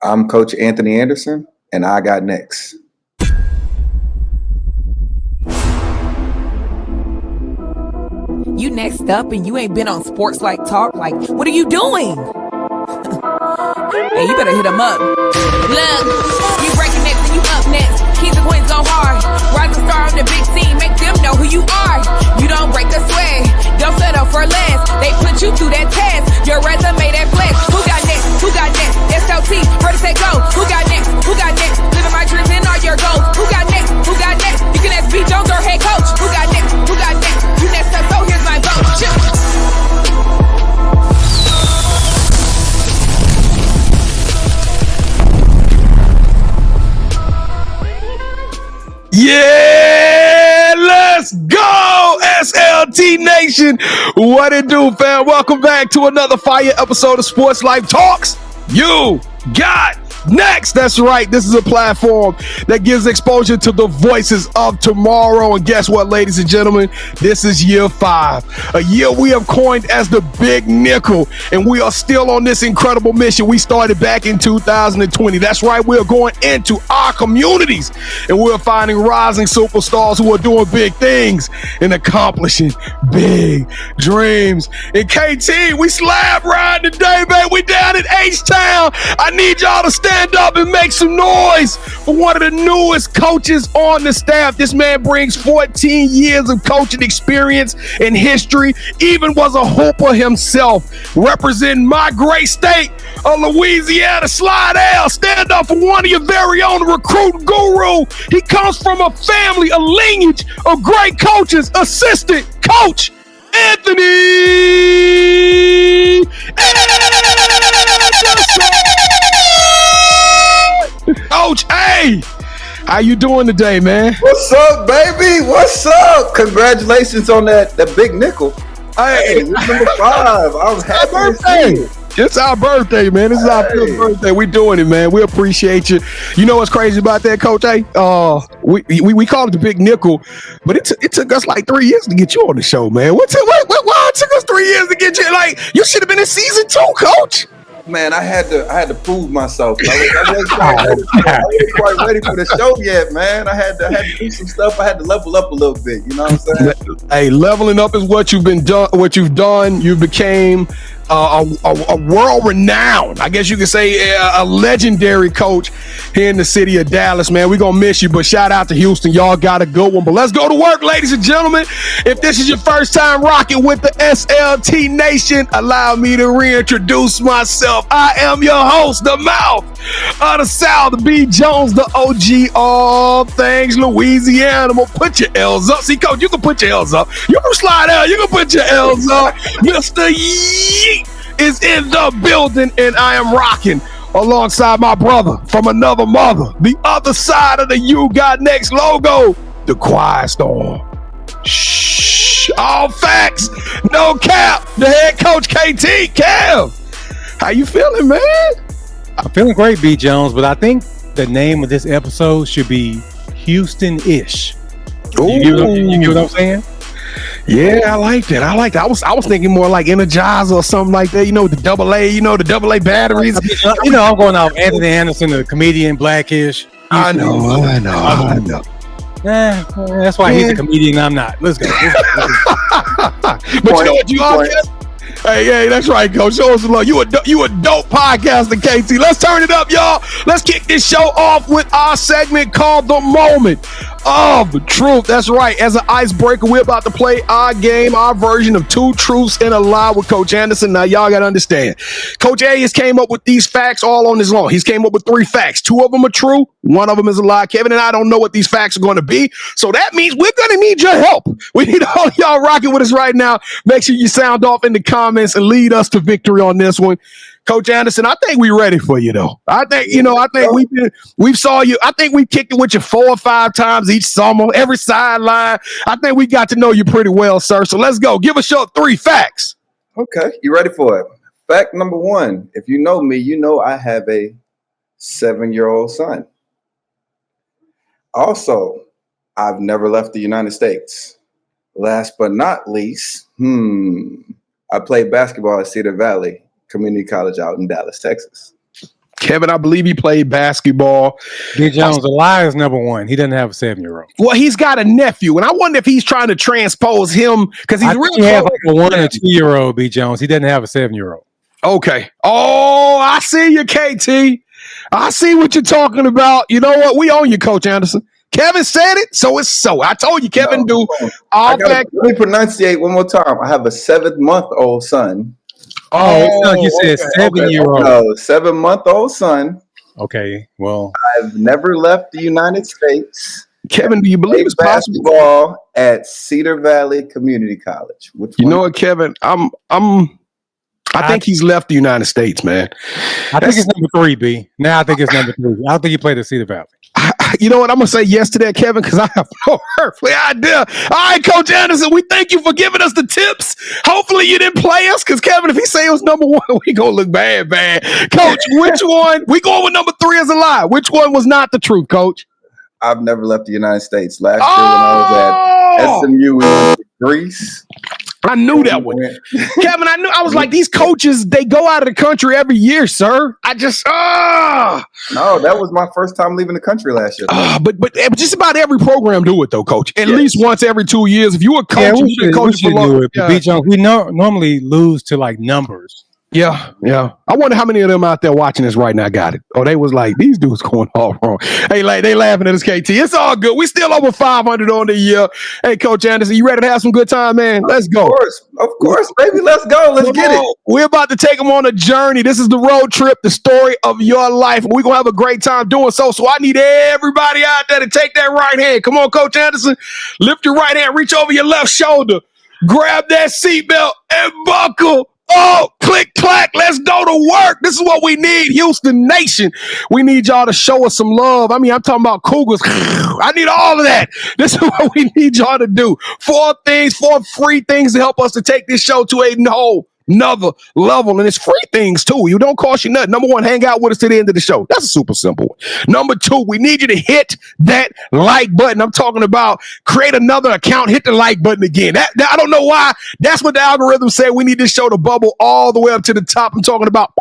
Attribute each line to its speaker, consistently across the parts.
Speaker 1: I'm Coach Anthony Anderson, and I got next.
Speaker 2: You next up and you ain't been on Sports Like Talk. Like, what are you doing? Hey, you better hit them up. Look, you breaking next and you up next. Kings and queens go hard. Rising star on the big scene. Make them know who you are. You don't break the sweat. Don't settle for less. They put you through that test. Your resume that flex. Who got next? Who got next? SLT, ready, set, go. Who got next? Who got next? Living my dreams and all your goals. Who got next? Who got next? You can ask B. Jones or head coach. Who got next? Who got next? You next up, so here's my vote.
Speaker 3: Yeah, let's go, SLT Nation. What it do, fam? Welcome back to another fire episode of Sports Life Talks. You got next. That's right. This is a platform that gives exposure to the voices of tomorrow. And guess what, ladies and gentlemen? This is year 5, a year we have coined as the Big Nickel. And we are still on this incredible mission we started back in 2020. That's right. We're going into our communities and we're finding rising superstars who are doing big things and accomplishing big dreams. And KT, we slab ride today, man. We down in H-Town. I need y'all to stand up and make some noise for one of the newest coaches on the staff. This man brings 14 years of coaching experience and history, even was a hooper himself, representing my great state of Louisiana. Slide L, stand up for one of your very own recruiting guru. He comes from a family, a lineage of great coaches. Assistant coach Anthony Coach, hey, how you doing today, man?
Speaker 1: What's up, baby? What's up? Congratulations on that big nickel. Hey, number 5. I'm happy to see you.
Speaker 3: It's our birthday, man. This is our 5th birthday. We doing it, man. We appreciate you. You know what's crazy about that, Coach? Hey, we call it the Big Nickel, but it took us like 3 years to get you on the show, man. Why it took us 3 years to get you? Like, you should have been in season 2, Coach.
Speaker 1: Man, I had to prove myself. I wasn't quite ready for the show yet, man. I had to do some stuff. I had to level up a little bit. You know what I'm saying?
Speaker 3: Hey, leveling up is what you've done. You became a world-renowned, I guess you could say, a legendary coach here in the city of Dallas, man. We're going to miss you, but shout out to Houston. Y'all got a good one. But let's go to work, ladies and gentlemen. If this is your first time rocking with the SLT Nation, allow me to reintroduce myself. I am your host, the mouth of the South, B. Jones, the OG, all things Louisiana. Well, put your L's up. See, Coach, you can put your L's up. You can slide out. You can put your L's up. Mr. Yeet is in the building, and I am rocking alongside my brother from another mother, the other side of the You Got Next logo, the Quiet Storm. Shh, all facts, no cap. The head coach, KT. Kev, how you feeling, man?
Speaker 4: I'm feeling great, B. Jones, but I think the name of this episode should be Houston-ish. You get what I'm saying?
Speaker 3: Yeah, I like that. I was thinking more like Energizer or something like that. You know, the AA, the AA batteries.
Speaker 4: I'm going off Anthony Anderson, the comedian, Blackish.
Speaker 3: I know.
Speaker 4: That's why he's a comedian. I'm not. Let's go.
Speaker 3: But you know what you are? Hey, that's right, Coach. Show us some love. You a dope podcaster, KT. Let's turn it up, y'all. Let's kick this show off with our segment called The Moment of Truth. That's right. As an icebreaker, we're about to play our game, our version of 2 truths and a lie with Coach Anderson. Now, y'all got to understand. Coach A has came up with these facts all on his own. He's came up with 3 facts. 2 of them are true. 1 of them is a lie. Kevin and I don't know what these facts are going to be. So that means we're going to need your help. We need all y'all rocking with us right now. Make sure you sound off in the comments and lead us to victory on this one. Coach Anderson, I think we're ready for you, though. I think we saw you. I think we kicked it with you 4 or 5 times each summer, every sideline. I think we got to know you pretty well, sir. So let's go. Give us your 3 facts.
Speaker 1: Okay, you ready for it? Fact number 1. If you know me, you know I have a 7-year-old son. Also, I've never left the United States. Last but not least, I played basketball at Cedar Valley Community College out in Dallas, Texas.
Speaker 3: Kevin, I believe he played basketball.
Speaker 4: B. Jones, Elias number one. He doesn't have a 7-year-old.
Speaker 3: Well, he's got a nephew, and I wonder if he's trying to transpose him because he's really.
Speaker 4: He has like a 1 or 2-year-old. B. Jones. He doesn't have a 7-year-old.
Speaker 3: Okay. Oh, I see you, KT. I see what you're talking about. You know what? We own you, Coach Anderson. Kevin said it, so it's so. I told you, Kevin,
Speaker 1: let me pronunciate one more time. I have a 7-month-old son.
Speaker 4: Oh, you said 7-year-old.
Speaker 1: No, 7-month-old son.
Speaker 4: Okay, well,
Speaker 1: I've never left the United States.
Speaker 3: Kevin, do you believe it's possible?
Speaker 1: Basketball at Cedar Valley Community College.
Speaker 3: You know what, Kevin? I think he's left the United States, man.
Speaker 4: I think it's number 3, B. Now I think it's number 3. I don't think he played at Cedar Valley.
Speaker 3: You know what? I'm going to say yes to that, Kevin, because I have no earthly idea. All right, Coach Anderson, we thank you for giving us the tips. Hopefully you didn't play us, because, Kevin, if he say it was number 1, we going to look bad. Coach, which one? We going with number 3 as a lie. Which one was not the truth, Coach?
Speaker 1: I've never left the United States. Last year when I was at SMU, we went to Greece.
Speaker 3: I knew that one. Kevin, I was like, these coaches, they go out of the country every year, sir. I just,
Speaker 1: No, that was my first time leaving the country last year.
Speaker 3: But just about every program do it, though, Coach. At least once every 2 years. If you're a coach,
Speaker 4: we should do it. B. Jones, we normally lose to, like, numbers.
Speaker 3: Yeah. I wonder how many of them out there watching this right now got it. Oh, they was like, these dudes going all wrong. Hey, like, they laughing at us, KT. It's all good. We still over 500 on the year. Hey, Coach Anderson, you ready to have some good time, man? Let's go.
Speaker 1: Of course, baby. Let's go. Let's get it.
Speaker 3: We're about to take them on a journey. This is the road trip, the story of your life. We're going to have a great time doing so. So I need everybody out there to take that right hand. Come on, Coach Anderson. Lift your right hand. Reach over your left shoulder. Grab that seatbelt and buckle. Oh, click, clack. Let's go to work. This is what we need, Houston Nation. We need y'all to show us some love. I mean, I'm talking about Cougars. I need all of that. This is what we need y'all to do. 4 free things to help us to take this show to a whole another level, and it's free things too. You don't cost you nothing. Number 1, hang out with us to the end of the show. That's a super simple one. Number 2, we need you to hit that like button. I'm talking about create another account, hit the like button again. That I don't know why. That's what the algorithm said. We need this show to bubble all the way up to the top. I'm talking about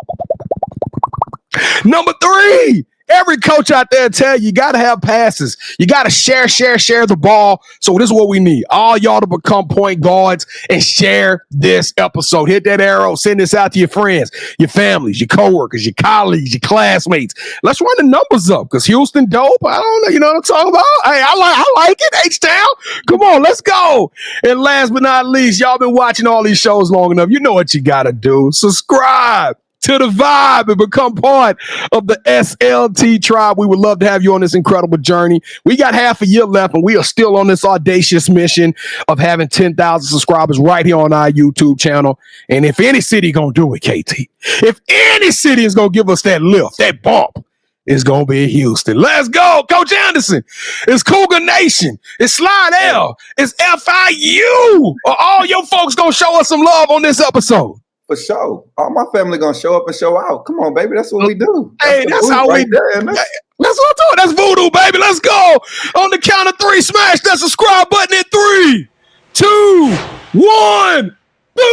Speaker 3: number 3. Every coach out there tell you got to have passes. You got to share the ball. So this is what we need. All y'all to become point guards and share this episode. Hit that arrow. Send this out to your friends, your families, your coworkers, your colleagues, your classmates. Let's run the numbers up because Houston dope. I don't know. You know what I'm talking about? Hey, I like it. H-Town. Come on, let's go. And last but not least, y'all been watching all these shows long enough. You know what you got to do. Subscribe to the vibe and become part of the SLT tribe. We would love to have you on this incredible journey. We got half a year left, and we are still on this audacious mission of having 10,000 subscribers right here on our YouTube channel. And if any city gonna do it, KT, if any city is gonna give us that lift, that bump, it's gonna be Houston. Let's go, Coach Anderson. It's Cougar Nation. It's Slide L. It's FIU. Are all your folks gonna show us some love on this episode?
Speaker 1: For sure. All my family gonna show up and show out. Come on, baby. That's what we do.
Speaker 3: Hey, that's how we do. That's what I'm doing. That's voodoo, baby. Let's go. On the count of 3, smash that subscribe button in 3, 2, 1. Boo!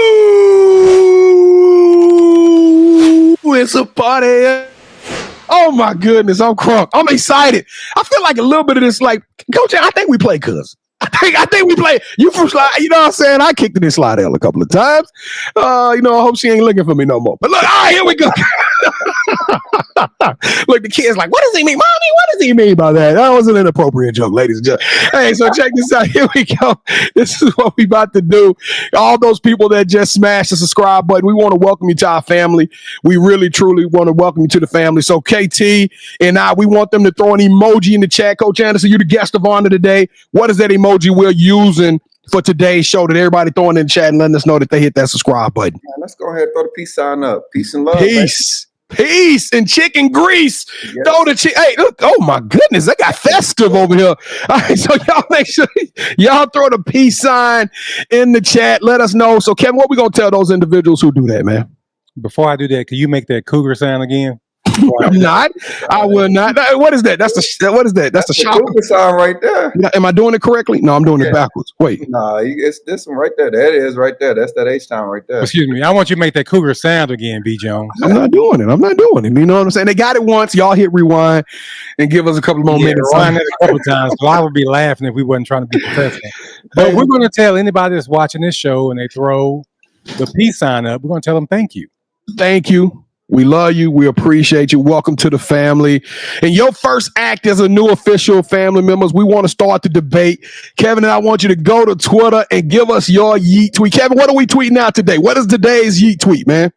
Speaker 3: It's a party. Oh my goodness, I'm crunk. I'm excited. I feel like a little bit of this, like, Coach, I think we play cuz. I think we play. You from Slide, you know what I'm saying? I kicked it in Slide L a couple of times. I hope she ain't looking for me no more. But look, all right, here we go. Look, the kid's like, what does he mean? Mommy, what does he mean by that? That was an inappropriate joke, ladies and gentlemen. Hey, so check this out. Here we go. This is what we about to do. All those people that just smashed the subscribe button, we want to welcome you to our family. We really, truly want to welcome you to the family. So KT and I, we want them to throw an emoji in the chat. Coach Anderson, you're the guest of honor today. What is that emoji we're using for today's show that everybody throwing in the chat and letting us know that they hit that subscribe button?
Speaker 1: Yeah, let's go ahead and throw the peace sign up. Peace and love.
Speaker 3: Peace. Peace and chicken grease. Yes. Throw the hey, look, oh my goodness, they got festive over here. All right, so y'all make sure y'all throw the peace sign in the chat. Let us know. So Kevin, what we gonna tell those individuals who do that, man?
Speaker 4: Before I do that, can you make that cougar sound again?
Speaker 3: I'm not. I will not. What is that? That's the shop.
Speaker 1: Cougar sign right there.
Speaker 3: Am I doing it correctly? No, I'm doing it backwards. Wait.
Speaker 1: Nah, it's this one right there. That is right there. That's that H-Town right there.
Speaker 4: Excuse me. I want you to make that Cougar sound again, B. Jones.
Speaker 3: I'm not doing it. You know what I'm saying? They got it once. Y'all hit rewind and give us a couple more minutes.
Speaker 4: Rewind it a couple times. So I would be laughing if we wasn't trying to be professional. But we're going to tell anybody that's watching this show and they throw the peace sign up, we're going to tell them thank you.
Speaker 3: Thank you. We love you. We appreciate you. Welcome to the family. And your first act as a new official family members, we want to start the debate. Kevin and I want you to go to Twitter and give us your Yeet tweet. Kevin, what are we tweeting out today? What is today's Yeet tweet, man?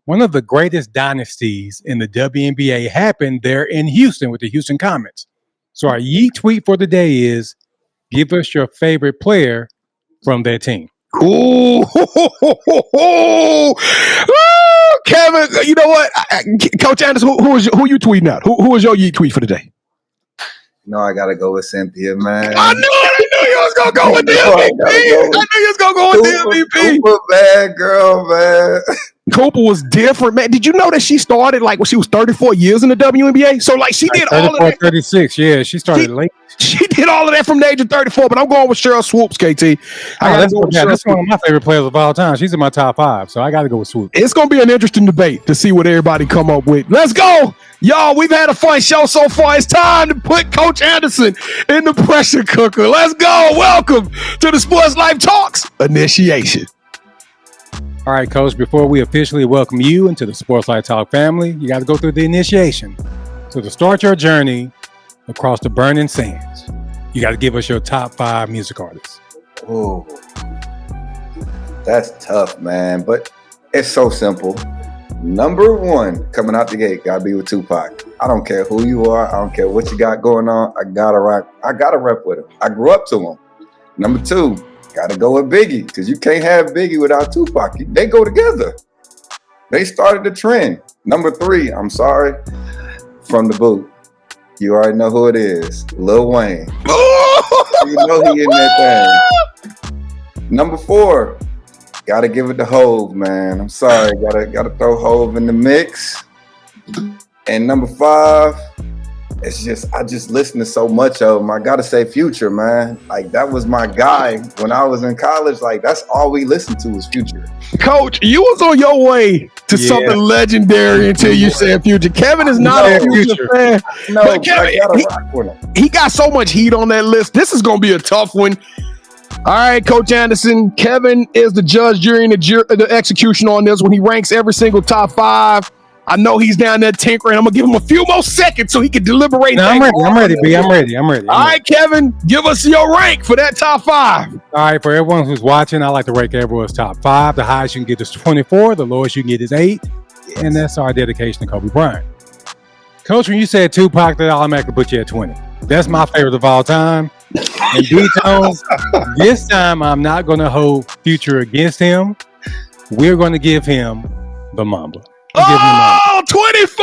Speaker 4: One of the greatest dynasties in the WNBA happened there in Houston with the Houston Comets. So our Yeet tweet for the day is, give us your favorite player from their team.
Speaker 3: Ooh. Kevin, you know what? Coach Anderson, who you tweeting out? Who is your Yeet tweet for today?
Speaker 1: No, I gotta go with Cynthia, man.
Speaker 3: I knew you was gonna go with the MVP. I knew you was gonna go with the MVP.
Speaker 1: Cooper, bad girl, man.
Speaker 3: Cooper was different, man. Did you know that she started like when she was 34 years in the WNBA? So like she did all of that.
Speaker 4: 36, yeah, she started late.
Speaker 3: She did all of that from the age of 34, but I'm going with Cheryl Swoops, KT.
Speaker 4: That's one of my favorite players of all time. She's in my top 5, so I got to go with Swoops.
Speaker 3: It's going to be an interesting debate to see what everybody come up with. Let's go. Y'all, we've had a fun show so far. It's time to put Coach Anderson in the pressure cooker. Let's go. Welcome to the Sports Life Talks initiation.
Speaker 4: All right, Coach, before we officially welcome you into the Sports Life Talk family, you got to go through the initiation. So to start your journey across the burning sands, you got to give us your top 5 music artists.
Speaker 1: Oh, that's tough, man. But it's so simple. Number 1 coming out the gate gotta be with Tupac. I don't care who you are. I don't care what you got going on. I gotta rep with him. I grew up to him. Number 2, gotta go with Biggie, because you can't have Biggie without Tupac. They go together. They started the trend. Number 3, I'm sorry, from the boot. You already know who it is. Lil Wayne. You know he in that thing. Number 4, gotta give it to Hove, man. I'm sorry, gotta throw Hove in the mix. And number 5, I just listen to so much of him. I gotta say Future, man. Like that was my guy when I was in college. Like that's all we listened to was Future.
Speaker 3: Coach, you was on your way to something legendary until you said Future. Kevin is not a Future fan.
Speaker 1: No,
Speaker 3: but Kevin,
Speaker 1: I gotta rock with him.
Speaker 3: He got so much heat on that list. This is gonna be a tough one. All right, Coach Anderson. Kevin is the judge, jury, and the execution on this one. He ranks every single top 5. I know he's down there tinkering. I'm gonna give him a few more seconds so he can deliberate.
Speaker 4: No, I'm ready, B. I'm ready.
Speaker 3: All right, Kevin, give us your rank for that top 5.
Speaker 4: All right, for everyone who's watching, I like to rank everyone's top 5. The highest you can get is 24. The lowest you can get is 8. Yes. And that's our dedication to Kobe Bryant. Coach, when you said Tupac, that automatically put you at 20. That's my favorite of all time. And D-Tones, this time I'm not going to hold Future against him. We're going to give him the Mamba.
Speaker 3: Oh, 24!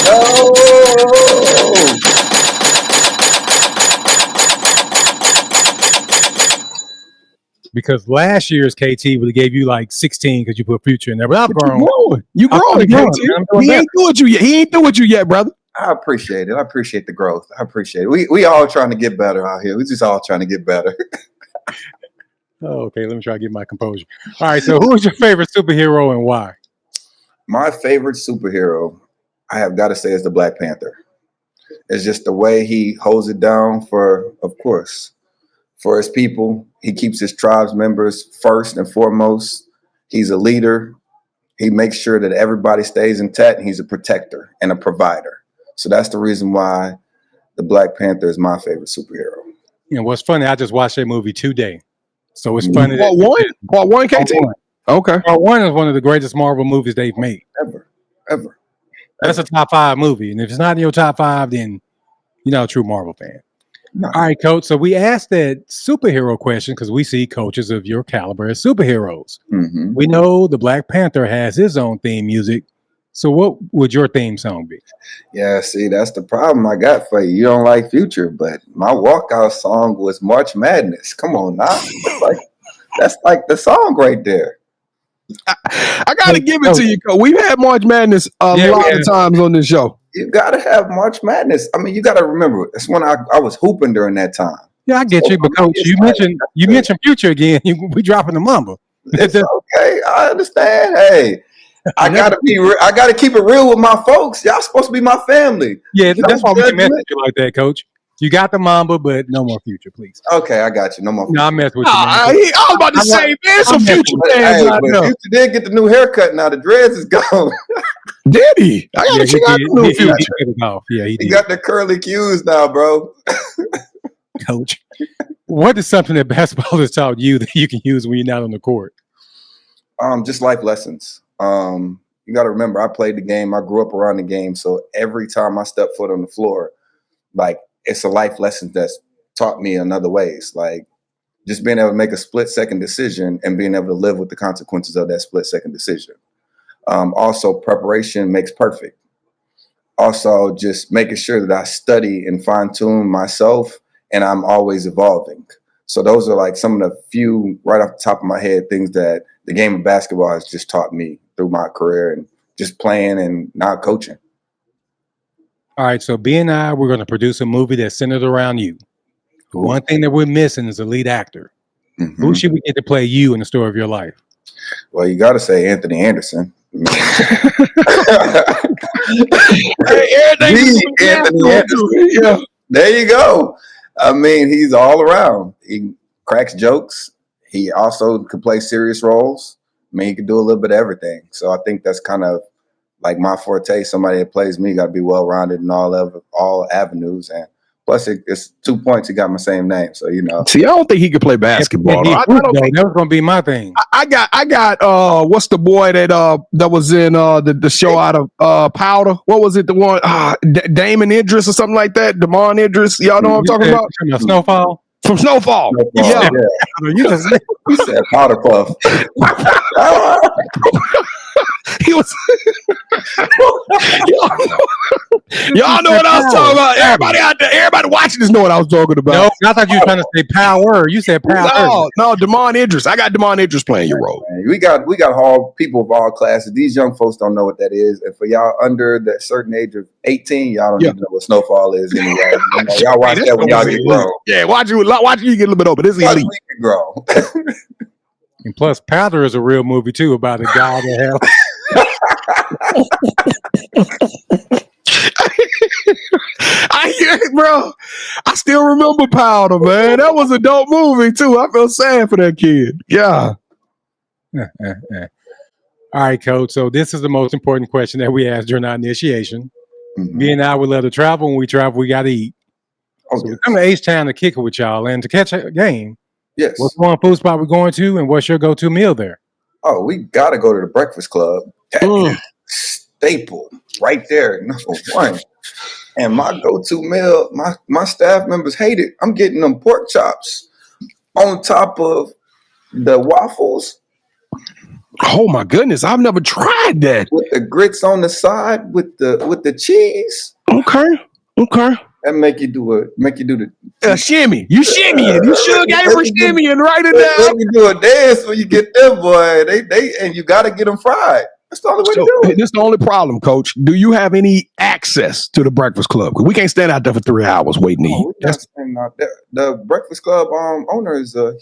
Speaker 3: Oh!
Speaker 4: Because last year's KT would have gave you like 16 because you put Future in there. But I've grown.
Speaker 3: You growing, KT. He ain't through with you yet. He ain't through with you yet, brother.
Speaker 1: I appreciate it. I appreciate the growth. I appreciate it. We all trying to get better out here. We just all trying to get better.
Speaker 4: Oh, okay, let me try to get my composure. All right, so who is your favorite superhero and why?
Speaker 1: My favorite superhero, I have got to say, is the Black Panther. It's just the way he holds it down for his people. He keeps his tribes members first and foremost. He's a leader. He makes sure that everybody stays intact. And he's a protector and a provider. So that's the reason why the Black Panther is my favorite superhero.
Speaker 4: And what's funny, I just watched that movie today. So it's funny.
Speaker 3: Part one, KT? Okay.
Speaker 4: Part 1 is one of the greatest Marvel movies they've made.
Speaker 1: Ever.
Speaker 4: That's a top 5 movie. And if it's not in your top 5, then you're not a true Marvel fan. No. All right, Coach. So we asked that superhero question because we see coaches of your caliber as superheroes. Mm-hmm. We know the Black Panther has his own theme music. So what would your theme song be?
Speaker 1: Yeah, see, that's the problem I got for you. You don't like Future, but my walkout song was March Madness. Come on now. That's like the song right there.
Speaker 3: I got to give it to you, Coach. We've had March Madness a lot of times on this show.
Speaker 1: You got to have March Madness. I mean, you got to remember, it's when I was hooping during that time.
Speaker 4: Yeah, I get you, but Coach, you mentioned Future again. We dropping the Mamba.
Speaker 1: It's okay. I understand. Hey, I gotta keep it real with my folks. Y'all supposed to be my family.
Speaker 4: Yeah, that's why we mess with you like that, Coach. You got the Mamba, but no more Future, please.
Speaker 1: Okay, I got you. No more Future.
Speaker 4: No, I mess with you. Man.
Speaker 3: I was about to say, man, some Future fans.
Speaker 1: Hey, but Future did get the new haircut. Now the dreads is gone.
Speaker 3: Did he? I gotta check out the new Future.
Speaker 4: He
Speaker 1: He got the curly cues now, bro.
Speaker 4: Coach, what is something that basketball has taught you that you can use when you're not on the court?
Speaker 1: Just life lessons. You got to remember, I played the game. I grew up around the game. So every time I step foot on the floor, like, it's a life lesson that's taught me in other ways. Like, just being able to make a split-second decision and being able to live with the consequences of that split-second decision. Also, preparation makes perfect. Also, just making sure that I study and fine-tune myself, and I'm always evolving. So those are like some of the few, right off the top of my head, things that the game of basketball has just taught me through my career and just playing and now coaching.
Speaker 4: All right, so B and I, we're going to produce a movie that's centered around you. Cool. One thing that we're missing is a lead actor. Mm-hmm. Who should we get to play you in the story of your life?
Speaker 1: Well, you got to say Anthony Anderson. Anthony Anderson. Yeah. There you go. I mean, he's all around. He cracks jokes. He also could play serious roles. I mean, he could do a little bit of everything. So I think that's kind of like my forte. Somebody that plays me got to be well-rounded in all avenues. And plus, it's 2 points. He got my same name, so you know.
Speaker 3: See, I don't think he could play basketball.
Speaker 4: That was gonna be my thing.
Speaker 3: I got. What's the boy that was in the show out of Powder? What was it? The one Damon Idris or something like that. Damon Idris. Y'all know what I'm talking about?
Speaker 4: Snowfall.
Speaker 3: From Snowfall. Yeah.
Speaker 1: You said Powder Puff.
Speaker 3: He was. Y'all know what I was talking about. Everybody out there, everybody watching this know what I was talking about.
Speaker 4: No, I thought you were trying to say Power. You said Power.
Speaker 3: No, Damon Idris. I got Damon Idris playing your role.
Speaker 1: We got all people of all classes. These young folks don't know what that is, and for y'all under that certain age of 18, y'all don't even know what Snowfall is anyway. Y'all watch that when y'all get grown.
Speaker 3: Yeah, watch you get a little bit over. This is elite.
Speaker 1: Grow.
Speaker 4: And plus, Powder is a real movie too about a guy that had.
Speaker 3: I hear it, bro. I still remember Powder, man. That was a dope movie too. I feel sad for that kid. Yeah.
Speaker 4: All right, Coach. So this is the most important question that we ask during our initiation. Mm-hmm. Me and I would love to travel. When we travel, we got to eat. Okay. So we come to H-Town to kick it with y'all and to catch a game.
Speaker 1: Yes.
Speaker 4: What's one food spot we're going to, and what's your go-to meal there?
Speaker 1: Oh, we got to go to the Breakfast Club. Staple right there, number one. And my go-to meal, my staff members hate it. I'm getting them pork chops on top of the waffles.
Speaker 3: Oh my goodness, I've never tried that.
Speaker 1: With the grits on the side, with the cheese.
Speaker 3: Okay.
Speaker 1: That make you do the
Speaker 3: shimmy. You shimmying. You sure got it for shimmying right in there.
Speaker 1: Let me do a dance when you get them, boy. They and you got to get them fried. That's the only way to do it.
Speaker 3: That's the only problem, Coach. Do you have any access to the Breakfast Club? Because we can't stand out there for 3 hours waiting to eat.
Speaker 1: The Breakfast Club owner is a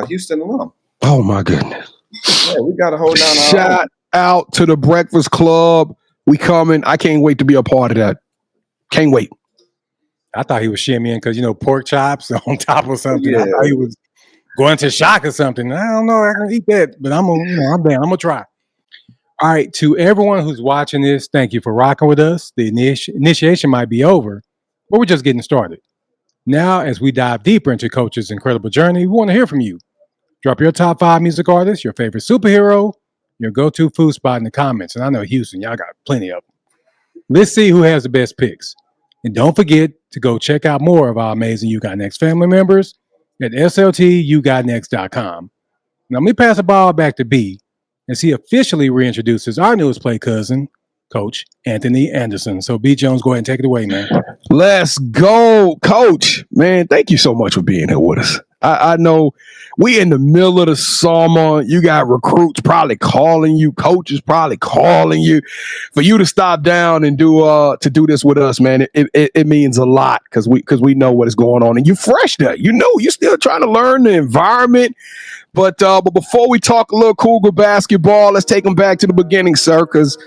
Speaker 1: Houston alum.
Speaker 3: Oh my goodness.
Speaker 1: Yeah, we got to hold down.
Speaker 3: Shout out to the Breakfast Club. We coming. I can't wait to be a part of that. Can't wait.
Speaker 4: I thought he was shimmying because, pork chops on top of something. Yeah. I thought he was going to shock or something. I don't know. I can eat that, but I'm down. I'm going to try. All right. To everyone who's watching this, thank you for rocking with us. The initiation might be over, but we're just getting started. Now, as we dive deeper into Coach's incredible journey, we want to hear from you. Drop your top 5 music artists, your favorite superhero, your go-to food spot in the comments. And I know Houston, y'all got plenty of them. Let's see who has the best picks. And don't forget to go check out more of our amazing You Got Next family members at sltyougotnext.com. Now, let me pass the ball back to B as he officially reintroduces our newest play cousin, Coach Anthony Anderson. So, B. Jones, go ahead and take it away, man.
Speaker 3: Let's go, Coach. Man, thank you so much for being here with us. I know we in the middle of the summer. You got recruits probably calling you, coaches probably calling you. For you to stop down and do this with us, man, it means a lot because we know what is going on. And you fresh there. You know, you're still trying to learn the environment. But before we talk a little Cougar basketball, let's take them back to the beginning, sir, because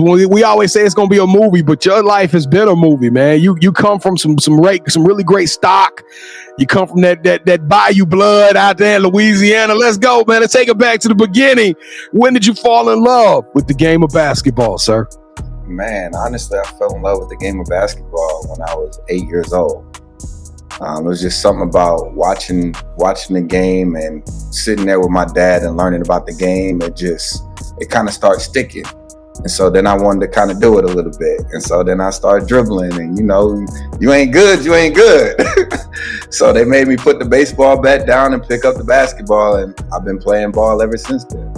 Speaker 3: we always say it's gonna be a movie, but your life has been a movie, man. You come from some really great stock. You come from that Bayou blood out there in Louisiana. Let's go, man. Let's take it back to the beginning. When did you fall in love with the game of basketball, sir?
Speaker 1: Man, honestly, I fell in love with the game of basketball when I was 8 years old. It was just something about watching the game and sitting there with my dad and learning about the game. It kind of started sticking. And so then I wanted to kind of do it a little bit. And so then I started dribbling and, you ain't good, you ain't good. So they made me put the baseball bat down and pick up the basketball. And I've been playing ball ever since then.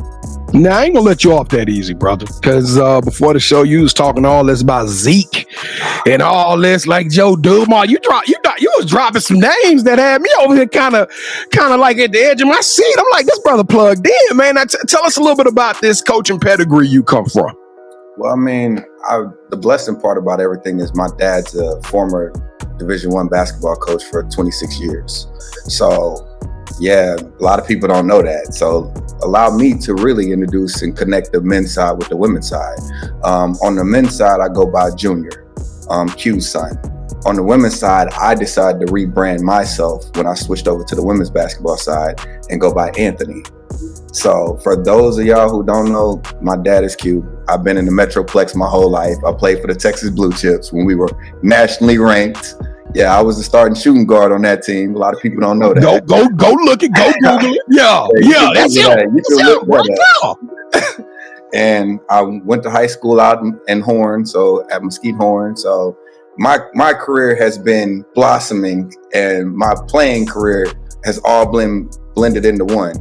Speaker 3: Now, I ain't gonna let you off that easy, brother, because before the show, you was talking all this about Zeke and all this, like Joe Dumars. You was dropping some names that had me over here kind of like at the edge of my seat. I'm like, this brother plugged in, man. Now, tell us a little bit about this coaching pedigree you come from.
Speaker 1: Well, I mean, the blessing part about everything is my dad's a former Division I basketball coach for 26 years. So, yeah, a lot of people don't know that. So allow me to really introduce and connect the men's side with the women's side. On the men's side, I go by Junior, Q's son. On the women's side, I decided to rebrand myself when I switched over to the women's basketball side and go by Anthony. So for those of y'all who don't know, my dad is Q. I've been in the Metroplex my whole life. I played for the Texas Blue Chips when we were nationally ranked. Yeah, I was the starting shooting guard on that team. A lot of people don't know that.
Speaker 3: Go look it. Go Google it. Yeah, that's it.
Speaker 1: And I went to high school out in Horn, so at Mesquite Horn. So my career has been blossoming, and my playing career has all been blended into one.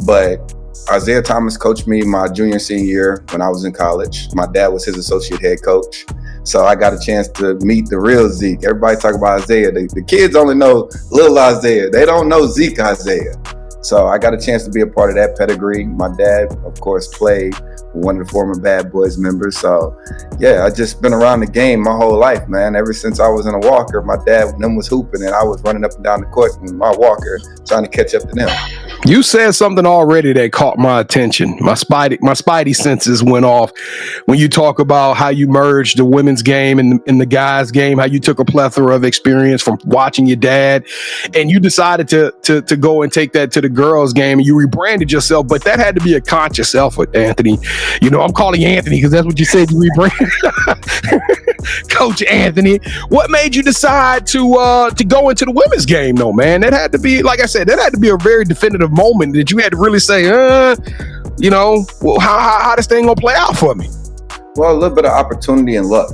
Speaker 1: But Isaiah Thomas coached me my junior and senior year when I was in college. My dad was his associate head coach. So I got a chance to meet the real Zeke. Everybody talk about Isaiah. The kids only know little Isaiah. They don't know Zeke Isaiah. So I got a chance to be a part of that pedigree. My dad, of course, played with one of the former Bad Boys members. So, yeah, I just been around the game my whole life, man. Ever since I was in a walker, my dad them was hooping, and I was running up and down the court in my walker trying to catch up to them.
Speaker 3: You said something already that caught my attention. My spidey senses went off when you talk about how you merged the women's game and the guys' game, how you took a plethora of experience from watching your dad, and you decided to go and take that to the girls' game, and you rebranded yourself. But that had to be a conscious effort, Anthony. I'm calling you Anthony because that's what you said. You rebranded, Coach Anthony. What made you decide to go into the women's game, though, man? That had to be, like I said, that had to be a very definitive moment that you had to really say, well, how this thing gonna play out for me?
Speaker 1: Well, a little bit of opportunity and luck.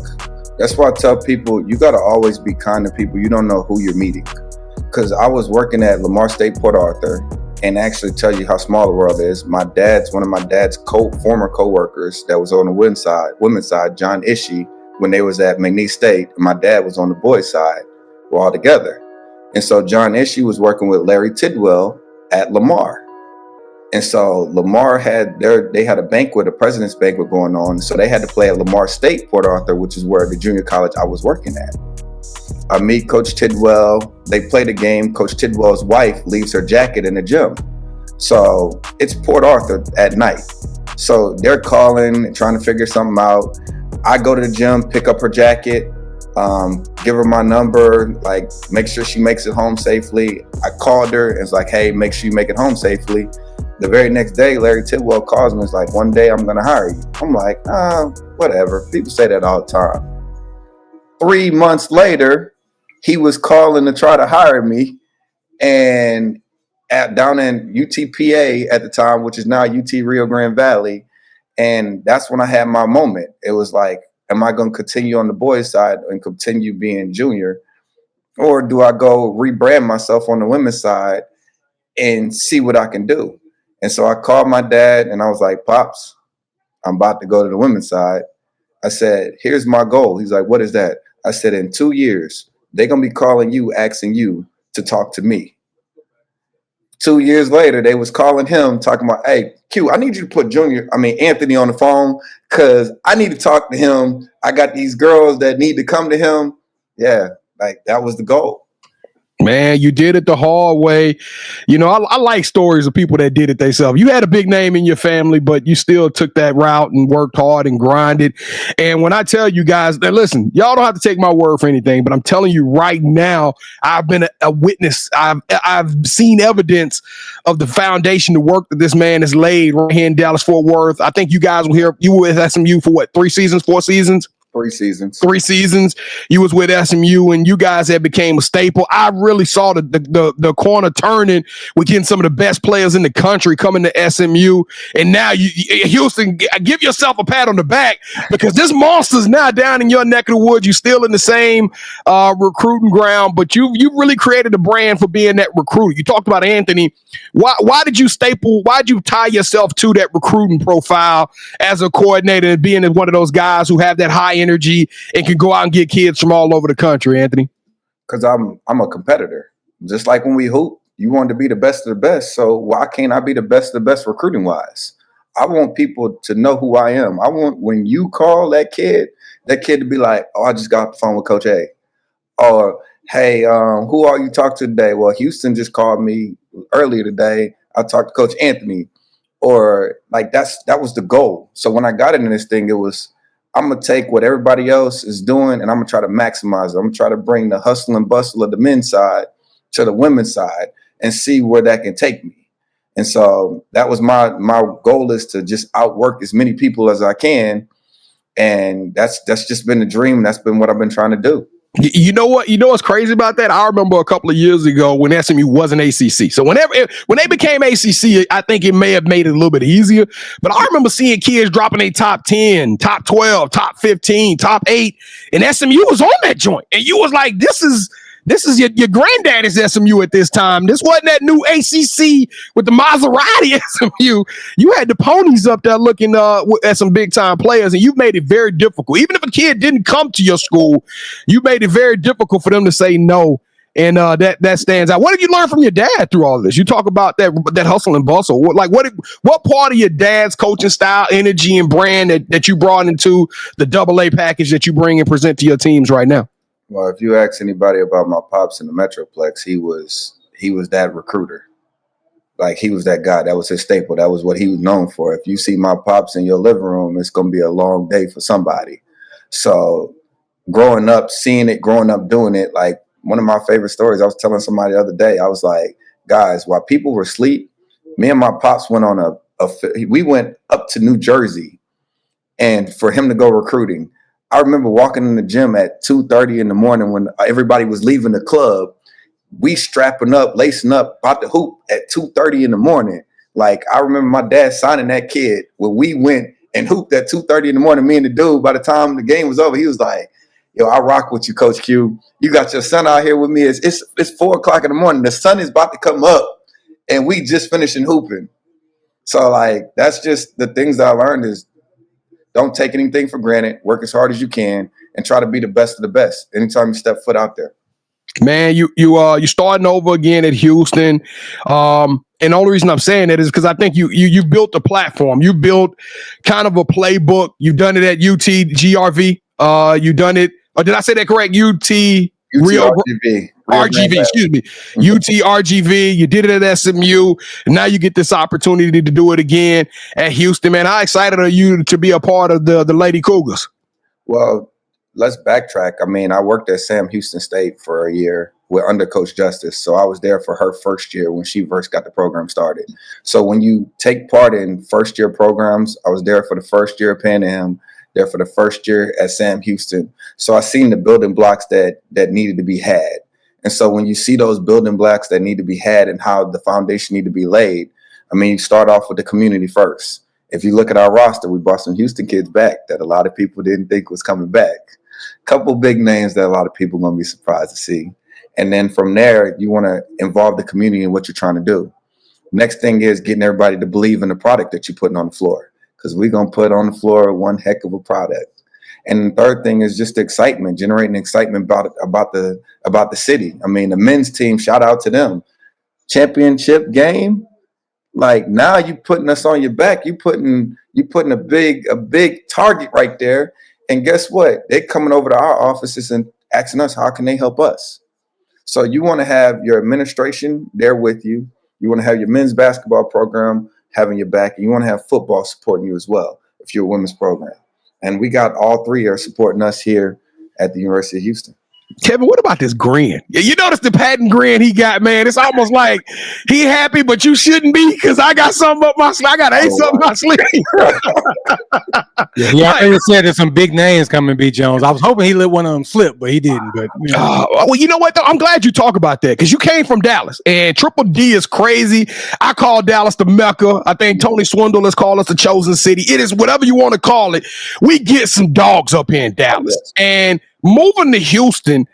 Speaker 1: That's why I tell people you got to always be kind to people. You don't know who you're meeting. Because I was working at Lamar State Port Arthur, and actually tell you how small the world is. One of my dad's former co-workers that was on the women's side, John Ishii, when they was at McNeese State, and my dad was on the boys' side, we're all together. And so John Ishii was working with Larry Tidwell at Lamar. And so Lamar had a banquet, a president's banquet going on. So they had to play at Lamar State, Port Arthur, which is where the junior college I was working at. I meet Coach Tidwell. They play the game. Coach Tidwell's wife leaves her jacket in the gym. So it's Port Arthur at night. So they're calling, trying to figure something out. I go to the gym, pick up her jacket, give her my number, like make sure she makes it home safely. I called her and it's like, hey, make sure you make it home safely. The very next day, Larry Tidwell calls me and is like, one day I'm going to hire you. I'm like, whatever. People say that all the time. 3 months later, he was calling to try to hire me, and down in UTPA at the time, which is now UT Rio Grande Valley. And that's when I had my moment. It was like, am I going to continue on the boys' side and continue being junior? Or do I go rebrand myself on the women's side and see what I can do? And so I called my dad and I was like, Pops, I'm about to go to the women's side. I said, here's my goal. He's like, what is that? I said, in 2 years, they're going to be calling you, asking you to talk to me. 2 years later, they was calling him talking about, hey, Q, I need you to put Anthony on the phone because I need to talk to him. I got these girls that need to come to him. Yeah, like that was the goal.
Speaker 3: Man, you did it the hard way. You know, I like stories of people that did it themselves. You had a big name in your family, but you still took that route and worked hard and grinded. And when I tell you guys that, listen, y'all don't have to take my word for anything, but I'm telling you right now, I've been a witness. I've seen evidence of the foundation, the work that this man has laid right here in Dallas Fort Worth. I think you guys were here. You were with SMU for what, 3 seasons, 4 seasons?
Speaker 1: 3 seasons.
Speaker 3: 3 seasons. You was with SMU, and you guys had became a staple. I really saw the corner turning with getting some of the best players in the country coming to SMU. And now Houston, give yourself a pat on the back because this monster's now down in your neck of the woods. You still in the same recruiting ground, but you really created a brand for being that recruiter. You talked about Anthony. Why did you tie yourself to that recruiting profile as a coordinator and being one of those guys who have that high energy and can go out and get kids from all over the country, Anthony?
Speaker 1: Because I'm a competitor. Just like when we hoop, you want to be the best of the best. So why can't I be the best of the best recruiting wise? I want people to know who I am. I want when you call that kid to be like, oh, I just got off the phone with Coach A. Or, hey, who are you talking to today? Well, Houston just called me earlier today. I talked to Coach Anthony. Or like that was the goal. So when I got into this thing, it was, I'm going to take what everybody else is doing and I'm going to try to maximize it. I'm going to try to bring the hustle and bustle of the men's side to the women's side and see where that can take me. And so that was my goal, is to just outwork as many people as I can. And that's just been the dream. That's been what I've been trying to do.
Speaker 3: You know what? You know what's crazy about that? I remember a couple of years ago when SMU wasn't ACC. So when they became ACC, I think it may have made it a little bit easier. But I remember seeing kids dropping a top 10, top 12, top 15, top 8, and SMU was on that joint. And you was like, this is your granddaddy's SMU at this time. This wasn't that new ACC with the Maserati SMU. You had the ponies up there looking at some big time players, and you made it very difficult. Even if a kid didn't come to your school, you made it very difficult for them to say no. And that stands out. What did you learn from your dad through all of this? You talk about that hustle and bustle. What part of your dad's coaching style, energy, and brand that you brought into the AA package that you bring and present to your teams right now?
Speaker 1: Well, if you ask anybody about my pops in the Metroplex, he was that recruiter. Like, he was that guy. That was his staple. That was what he was known for. If you see my pops in your living room, it's going to be a long day for somebody. So growing up, seeing it, growing up doing it, like one of my favorite stories, I was telling somebody the other day, I was like, guys, while people were asleep, me and my pops went on we went up to New Jersey and for him to go recruiting. I remember walking in the gym at 2:30 in the morning when everybody was leaving the club. We strapping up, lacing up, about to hoop at 2:30 in the morning. Like, I remember my dad signing that kid when we went and hooped at 2:30 in the morning. Me and the dude, by the time the game was over, he was like, yo, I rock with you, Coach Q. You got your son out here with me. It's 4 o'clock in the morning. The sun is about to come up and we just finishing hooping. So, like, that's just the things that I learned is, don't take anything for granted. Work as hard as you can and try to be the best of the best anytime you step foot out there.
Speaker 3: Man, you're starting over again at Houston. And the only reason I'm saying that is because I think you built a platform. You built kind of a playbook. You've done it at UT-GRV. You done it, or did I say that correct? RGV, excuse me. UT-RGV. You did it at SMU. And now you get this opportunity to do it again at Houston. Man, how excited are you to be a part of the Lady Cougars?
Speaker 1: Well, let's backtrack. I mean, I worked at Sam Houston State for a year under Coach Justice. So I was there for her first year when she first got the program started. So when you take part in first year programs, I was there for the first year of Pan Am, there for the first year at Sam Houston. So I seen the building blocks that needed to be had. And so when you see those building blocks that need to be had and how the foundation need to be laid, I mean, you start off with the community first. If you look at our roster, we brought some Houston kids back that a lot of people didn't think was coming back. A couple big names that a lot of people are going to be surprised to see. And then from there, you want to involve the community in what you're trying to do. Next thing is getting everybody to believe in the product that you're putting on the floor, because we're going to put on the floor one heck of a product. And the third thing is just the excitement, generating excitement about the city. I mean, the men's team, shout out to them. championship game, like now you putting us on your back. You putting a big target right there. And guess what? They coming over to our offices and asking us, how can they help us? So you want to have your administration there with you. You want to have your men's basketball program having your back, and you want to have football supporting you as well if you're a women's program. And we got all three are supporting us here at the University of Houston.
Speaker 3: Kevin, what about this grin? You notice the patent grin he got, man? It's almost like he happy, but you shouldn't be because I got something up my sleeve. I got something up my sleeve.
Speaker 4: Yeah, I said there's some big names coming, B. Jones. I was hoping he let one of them slip, but he didn't. But
Speaker 3: well, you know what, though? I'm glad you talk about that because you came from Dallas, and Triple D is crazy. I call Dallas the Mecca. I think Tony Swindle has called us the chosen city. It is whatever you want to call it. We get some dogs up here in Dallas. And moving to Houston,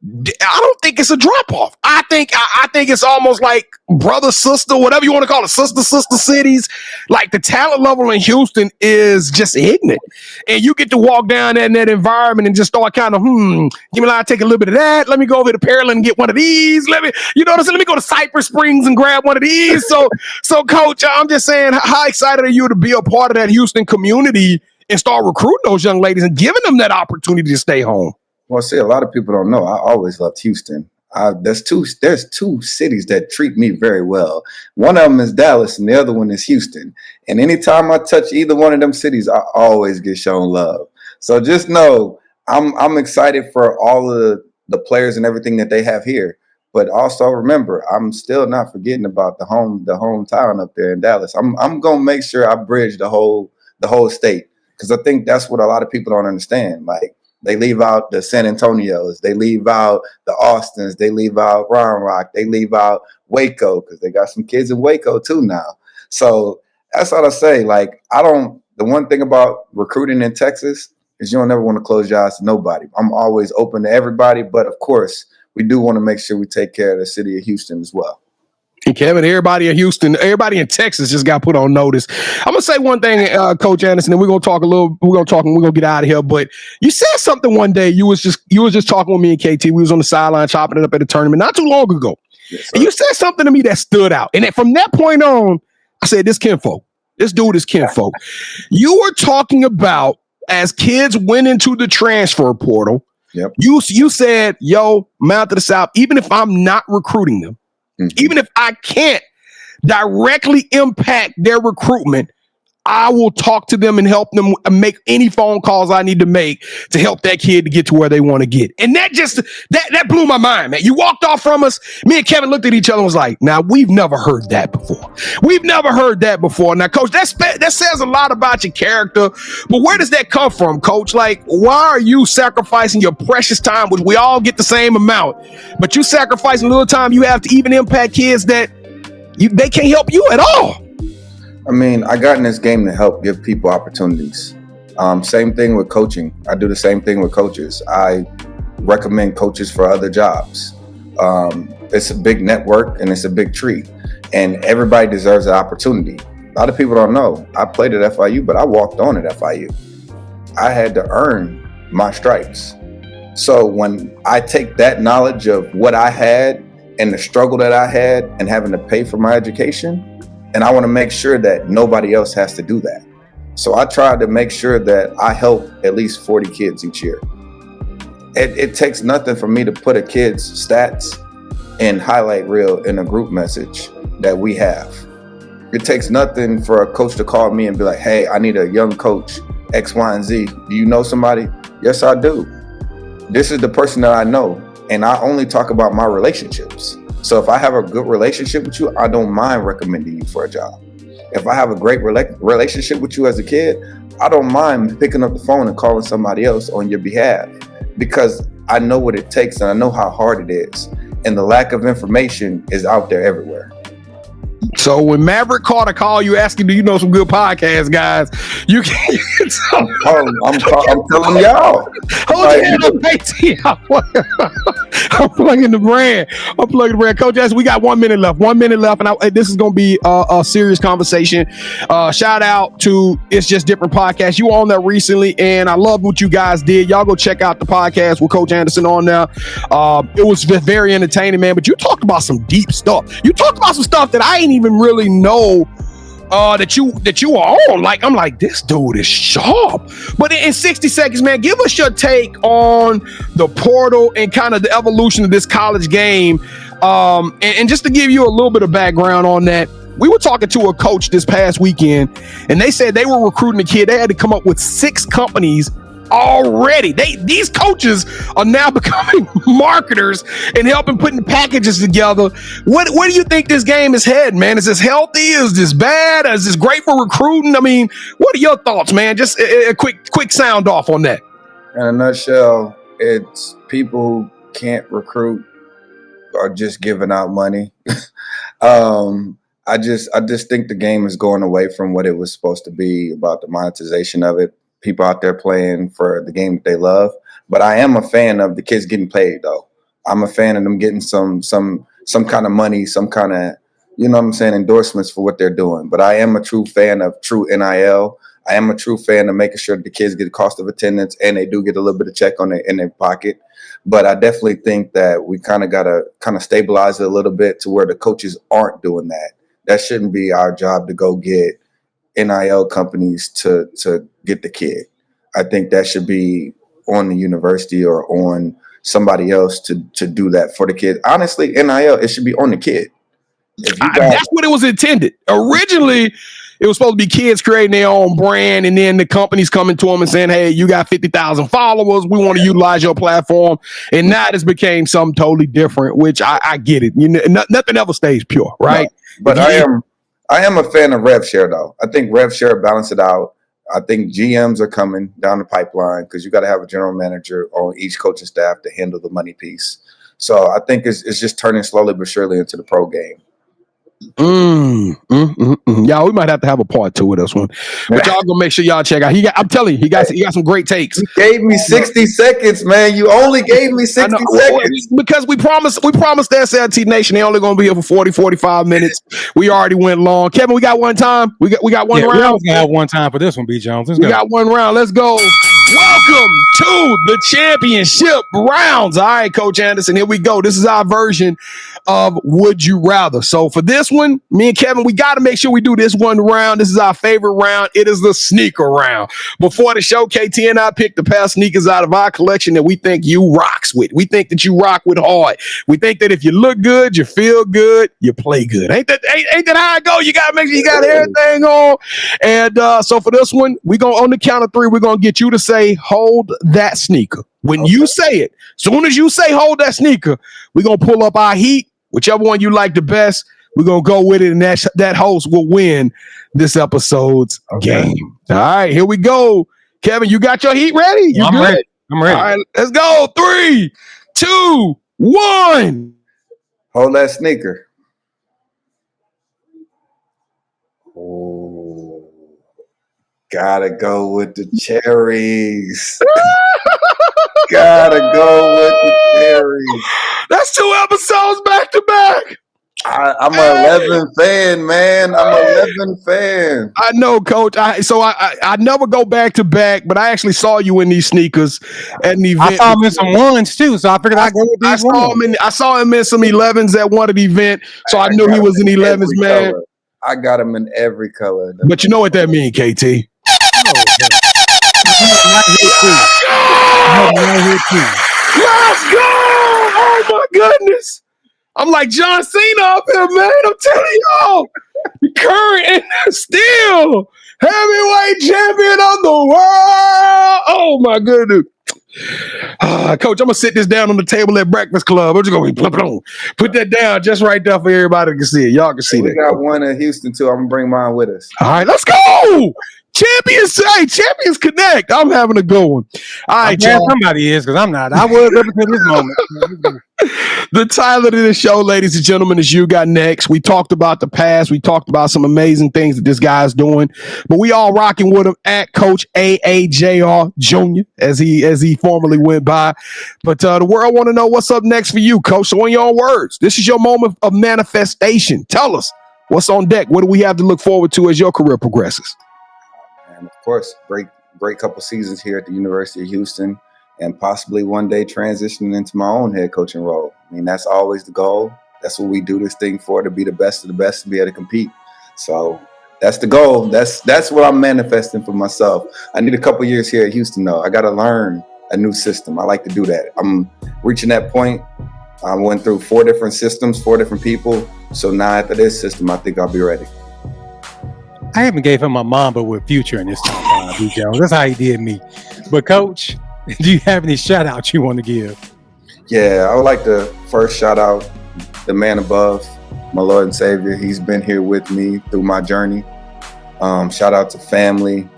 Speaker 3: I don't think it's a drop off. I think it's almost like brother, sister, whatever you want to call it, sister cities. Like the talent level in Houston is just ignorant, and you get to walk down in that environment and just start kind of give me take a little bit of that. Let me go over to Pearland and get one of these. Let me go to Cypress Springs and grab one of these. So Coach, I'm just saying, how excited are you to be a part of that Houston community and start recruiting those young ladies and giving them that opportunity to stay home?
Speaker 1: Well, see, a lot of people don't know. I always loved Houston. There's two cities that treat me very well. One of them is Dallas, and the other one is Houston. And anytime I touch either one of them cities, I always get shown love. So just know I'm excited for all of the players and everything that they have here. But also remember, I'm still not forgetting about the hometown up there in Dallas. I'm gonna make sure I bridge the whole state, because I think that's what a lot of people don't understand. Like, they leave out the San Antonios, they leave out the Austins, they leave out Round Rock, they leave out Waco, because they got some kids in Waco too now. So that's what I say. Like, the one thing about recruiting in Texas is you don't ever want to close your eyes to nobody. I'm always open to everybody, but of course, we do want to make sure we take care of the city of Houston as well.
Speaker 3: And Kevin, everybody in Houston, everybody in Texas just got put on notice. I'm gonna say one thing, Coach Anderson, and we're gonna talk and we're gonna get out of here. But you said something one day. You was just talking with me and KT. We was on the sideline chopping it up at a tournament not too long ago. Yes, and you said something to me that stood out. And from that point on, I said, this kinfolk. This dude is kinfolk. You were talking about as kids went into the transfer portal.
Speaker 1: Yep.
Speaker 3: You said, yo, Mount to the South, even if I'm not recruiting them, even if I can't directly impact their recruitment, I will talk to them and help them make any phone calls I need to make to help that kid to get to where they want to get. And that blew my mind, man. You walked off from us. Me and Kevin looked at each other and was like, now, we've never heard that before. We've never heard that before. Now, Coach, that says a lot about your character. But where does that come from, Coach? Like, why are you sacrificing your precious time, which we all get the same amount, but you sacrificing a little time you have to even impact kids that they can't help you at all?
Speaker 1: I mean, I got in this game to help give people opportunities. Same thing with coaching. I do the same thing with coaches. I recommend coaches for other jobs. It's a big network and it's a big tree, and everybody deserves an opportunity. A lot of people don't know. I played at FIU, but I walked on at FIU. I had to earn my stripes. So when I take that knowledge of what I had and the struggle that I had and having to pay for my education, and I want to make sure that nobody else has to do that. So I try to make sure that I help at least 40 kids each year. It takes nothing for me to put a kid's stats in highlight reel in a group message that we have. It takes nothing for a coach to call me and be like, hey, I need a young coach, X, Y, and Z. Do you know somebody? Yes, I do. This is the person that I know. And I only talk about my relationships. So if I have a good relationship with you, I don't mind recommending you for a job. If I have a great relationship with you as a kid, I don't mind picking up the phone and calling somebody else on your behalf, because I know what it takes and I know how hard it is. And the lack of information is out there everywhere.
Speaker 3: So when Maverick Carter call you asking, do you know some good podcasts, guys? You can
Speaker 1: I'm telling y'all.
Speaker 3: Hold your hand up, KT. I'm plugging the brand. Coach Jackson, we got 1 minute left. 1 minute left, and this is going to be a serious conversation. Shout out to It's Just Different Podcast. You were on there recently, and I love what you guys did. Y'all go check out the podcast with Coach Anderson on there. It was very entertaining, man, but you talked about some deep stuff. You talked about some stuff that I ain't even really know that you are on. Like, I'm like, this dude is sharp. But in 60 seconds, man, give us your take on the portal and kind of the evolution of this college game. And just to give you a little bit of background on that, we were talking to a coach this past weekend, and they said they were recruiting a kid. They had to come up with 6 companies already. These coaches are now becoming marketers and helping putting packages together. Where do you think this game is heading, man? Is this healthy? Is this bad? Is this great for recruiting? I mean, what are your thoughts, man? Just a quick sound off on that.
Speaker 1: In a nutshell, it's people who can't recruit are just giving out money. I just think the game is going away from what it was supposed to be about the monetization of it. People out there playing for the game that they love. But I am a fan of the kids getting paid, though. I'm a fan of them getting some kind of money, some kind of, you know what I'm saying, endorsements for what they're doing. But I am a true fan of true NIL. I am a true fan of making sure that the kids get the cost of attendance and they do get a little bit of check in their pocket. But I definitely think that we kind of got to kind of stabilize it a little bit to where the coaches aren't doing that. That shouldn't be our job to go get NIL companies to get the kid. I think that should be on the university or on somebody else to do that for the kid. Honestly, NIL, it should be on the kid.
Speaker 3: That's what it was intended. Originally, it was supposed to be kids creating their own brand, and then the companies coming to them and saying, hey, you got 50,000 followers. We want to utilize your platform. And now this became something totally different, which I get it. You know, nothing ever stays pure, right?
Speaker 1: No, but I am a fan of rev share, though. I think rev share balance it out. I think GMs are coming down the pipeline because you got to have a general manager on each coaching staff to handle the money piece. So I think it's just turning slowly but surely into the pro game.
Speaker 3: Y'all, we might have to have a part 2 of this one, but y'all gonna make sure y'all check out. I'm telling you, he got some great takes.
Speaker 1: You gave me 60 seconds, man. You only gave me 60 seconds
Speaker 3: because we promised the SLT Nation they only gonna be here for 40-45 minutes. We already went long. Kevin, we got one time. We got one round.
Speaker 4: We always gonna have one time for this one, B. Jones.
Speaker 3: We got one round. Let's go. Welcome to the championship rounds. All right, Coach Anderson, here we go. This is our version of Would You Rather. So for this one, me and Kevin, we got to make sure we do this one round. This is our favorite round. It is the sneaker round. Before the show, KT and I picked the pair of sneakers out of our collection that we think you rocks with. We think that you rock with hard. We think that if you look good, you feel good, you play good. Ain't that how it go? You got to make sure you got everything on. And so for this one, we going on the count of 3, we're going to get you to say, hold that sneaker. When you say it, soon as you say hold that sneaker, we're going to pull up our heat. Whichever one you like the best, we're going to go with it, and that host will win this episode's game. All right, here we go. Kevin, you got your heat ready? You
Speaker 4: I'm
Speaker 3: good?
Speaker 4: ready. I'm ready.
Speaker 3: All right, let's go. 3, 2, 1.
Speaker 1: Hold that sneaker. Oh, gotta go with the cherries. Gotta go with the cherries.
Speaker 3: That's 2 episodes back to back.
Speaker 1: I'm an 11 fan, man. I'm an 11 fan.
Speaker 3: I know, Coach. I never go back to back, but I actually saw you in these sneakers at an event.
Speaker 4: I saw him in some ones too, so I figured I'd go with these ones.
Speaker 3: I saw him in some 11s at one of the event, so I knew he was in 11s, man.
Speaker 1: Color. I got him in every color.
Speaker 3: But you know what that means, KT? Let's go! Oh my goodness! I'm like John Cena up here, man. I'm telling y'all, current and still heavyweight champion of the world. Oh my goodness. Coach, I'm gonna sit this down on the table at Breakfast Club. I'm just gonna put that down just right there for everybody to see it. Y'all can see that.
Speaker 1: We got one in Houston too. I'm gonna bring mine with us.
Speaker 3: All right, let's go. Champions Connect. I'm having a good one. All right,
Speaker 4: y'all. Somebody is because I'm not. I was up until this moment.
Speaker 3: The title of this show, ladies and gentlemen, is You Got Next. We talked about the past. We talked about some amazing things that this guy's doing. But we all rocking with him at Coach AAJR Jr., as he formerly went by. But the world want to know what's up next for you, Coach. So in your own words, this is your moment of manifestation. Tell us what's on deck. What do we have to look forward to as your career progresses?
Speaker 1: And of course, great couple seasons here at the University of Houston, and possibly one day transitioning into my own head coaching role. I mean, that's always the goal. That's what we do this thing for, to be the best of the best, to be able to compete. So that's the goal. That's what I'm manifesting for myself. I need a couple years here at Houston, though. I got to learn a new system. I like to do that. I'm reaching that point. I went through 4 different systems, 4 different people. So now after this system, I think I'll be ready.
Speaker 4: I haven't gave him my Mamba with Future in this top 5, B. Jones. That's how he did me. But Coach, do you have any shout outs you want to give?
Speaker 1: Yeah, I would like to first shout out the man above, my Lord and Savior. He's been here with me through my journey. Shout out to family.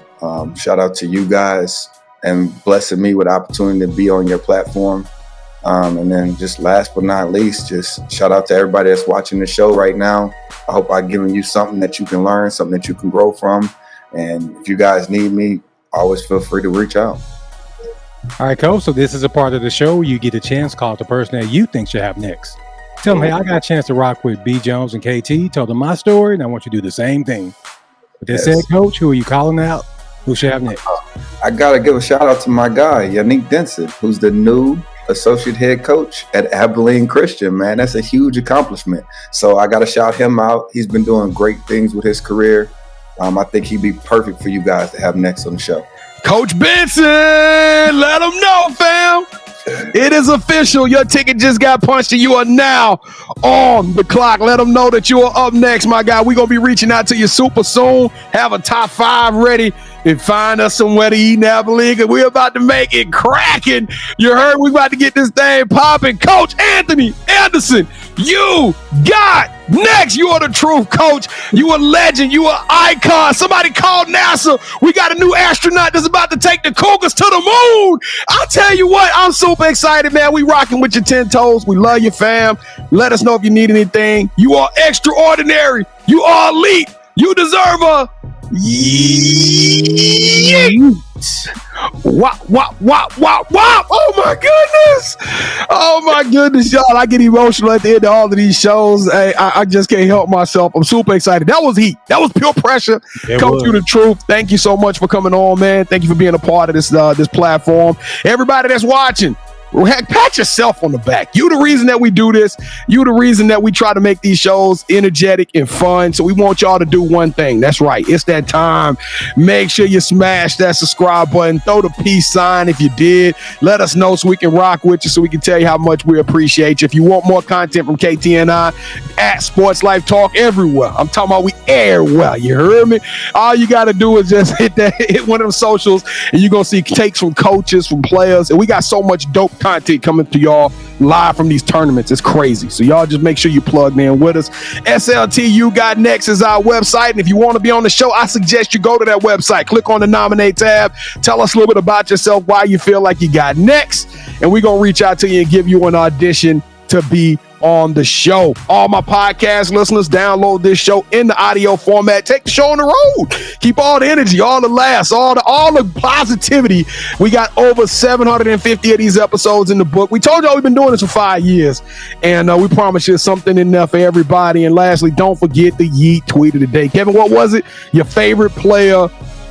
Speaker 1: Shout out to you guys and blessing me with the opportunity to be on your platform. And then just last but not least, just shout out to everybody that's watching the show right now. I hope I've given you something that you can learn, something that you can grow from. And if you guys need me, always feel free to reach out.
Speaker 4: All right, Coach. So this is a part of the show where you get a chance to call the person that you think should have next. Tell them, hey, I got a chance to rock with B. Jones and KT. Tell them my story, and I want you to do the same thing. With that said, Coach, who are you calling out? Who should have next?
Speaker 1: I got to give a shout out to my guy, Yannick Denson, who's the new associate head coach at Abilene Christian, man. That's a huge accomplishment. So I got to shout him out. He's been doing great things with his career. I think he'd be perfect for you guys to have next on the show.
Speaker 3: Coach Benson, let them know, fam. It is official. Your ticket just got punched and you are now on the clock. Let them know that you are up next, my guy. We're going to be reaching out to you super soon. Have a top 5 ready and find us somewhere to eat in Abilene, because we're about to make it cracking. You heard we about to get this thing popping. Coach Anthony Anderson, you got next. You are the truth, Coach. You a legend. You an icon. Somebody called NASA. We got a new astronaut that's about to take the Cougars to the moon. I'll tell you what, I'm super excited, man. We rocking with your 10 toes. We love you, fam. Let us know if you need anything. You are extraordinary. You are elite. You deserve a Yeet. Wop, wop, wop, wop, wop. Oh my goodness. Oh my goodness, y'all. I get emotional at the end of all of these shows. Hey, I just can't help myself. I'm super excited. That was heat. That was pure pressure. Coach, you the truth. Thank you so much for coming on, man. Thank you for being a part of this platform. Everybody that's watching, heck, pat yourself on the back. You the reason that we do this. You the reason that we try to make these shows energetic and fun. So we want y'all to do one thing. That's right. It's that time. Make sure you smash that subscribe button. Throw the peace sign if you did. Let us know so we can rock with you, so we can tell you how much we appreciate you. If you want more content from KT and I, at Sports Life Talk everywhere. I'm talking about we everywhere. You heard me? All you got to do is just hit one of them socials, and you're going to see takes from coaches, from players. And we got so much dope content coming to y'all live from these tournaments. It's crazy. So y'all just make sure you plugged in with us. SLT You Got Next is our website. And if you want to be on the show, I suggest you go to that website. Click on the nominate tab. Tell us a little bit about yourself, why you feel like you got next. And we're going to reach out to you and give you an audition to be on the show. All my podcast listeners, download this show in the audio format. Take the show on the road. Keep all the energy, all the laughs, all the positivity. We got over 750 of these episodes in the book. We told y'all we've been doing this for 5 years, and we promise you something in there for everybody. And lastly, don't forget the Yeet tweet of the day. Kevin, what was it? Your favorite player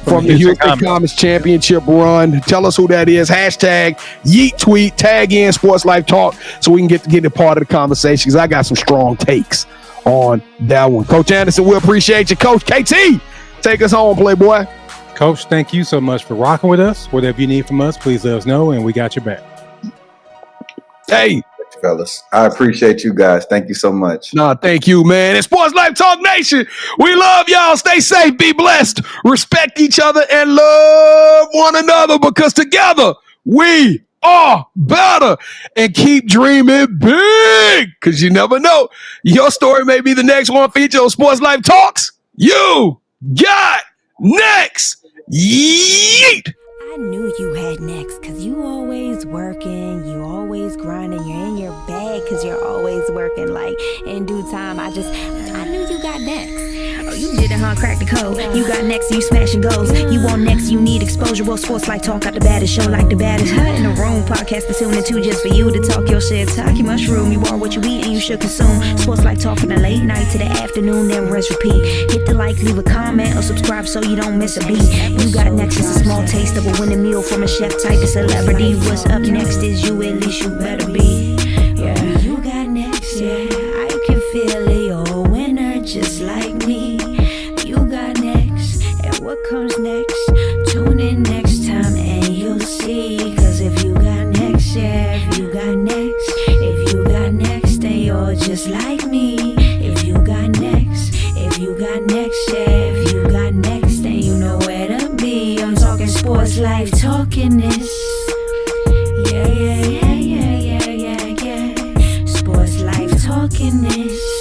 Speaker 3: from the Houston Comets championship run. Tell us who that is. Hashtag Yeet tweet. Tag in Sports Life Talk so we can get a part of the conversation, because I got some strong takes on that one. Coach Anderson, we appreciate you. Coach KT, take us home, Playboy.
Speaker 4: Coach, thank you so much for rocking with us. Whatever you need from us, please let us know, and we got your back.
Speaker 3: Hey,
Speaker 1: fellas, I appreciate you guys. Thank you so much.
Speaker 3: No, thank you, man. And Sports Life Talk Nation, we love y'all. Stay safe, be blessed, respect each other, and love one another, because together we are better. And keep dreaming big, because you never know. Your story may be the next one featured on Sports Life Talks. You got next. Yeet.
Speaker 5: I knew you had next, because you always working, you always grinding, you're in your bag cause you're always working. Like, in due time, I knew you got next. Oh, you did it, huh? Crack the code. You got next, you smashing goals. You want next, you need exposure. Well, sports like talk, got the baddest show, like the baddest hut in the room. Podcast to tune into just for you to talk your shit. Talk your mushroom. You are what you eat and you should consume. Sports like talk from the late night to the afternoon, then rest repeat. Hit the like, leave a comment, or subscribe so you don't miss a beat. You got next is a small taste of a winning meal from a chef type of celebrity. What's up next is you, at least you better be. Yeah, you got next, yeah. I can feel it, you're a winner just like me. You got next, and what comes next? Tune in next time and you'll see. Cause if you got next, yeah, if you got next, if you got next, then you're just like me. If you got next, if you got next, yeah, if you got next, then you know where to be. I'm talking sports life, talking this. Yeah, yeah, yeah, yeah, yeah, yeah, yeah. Sports life, talking this.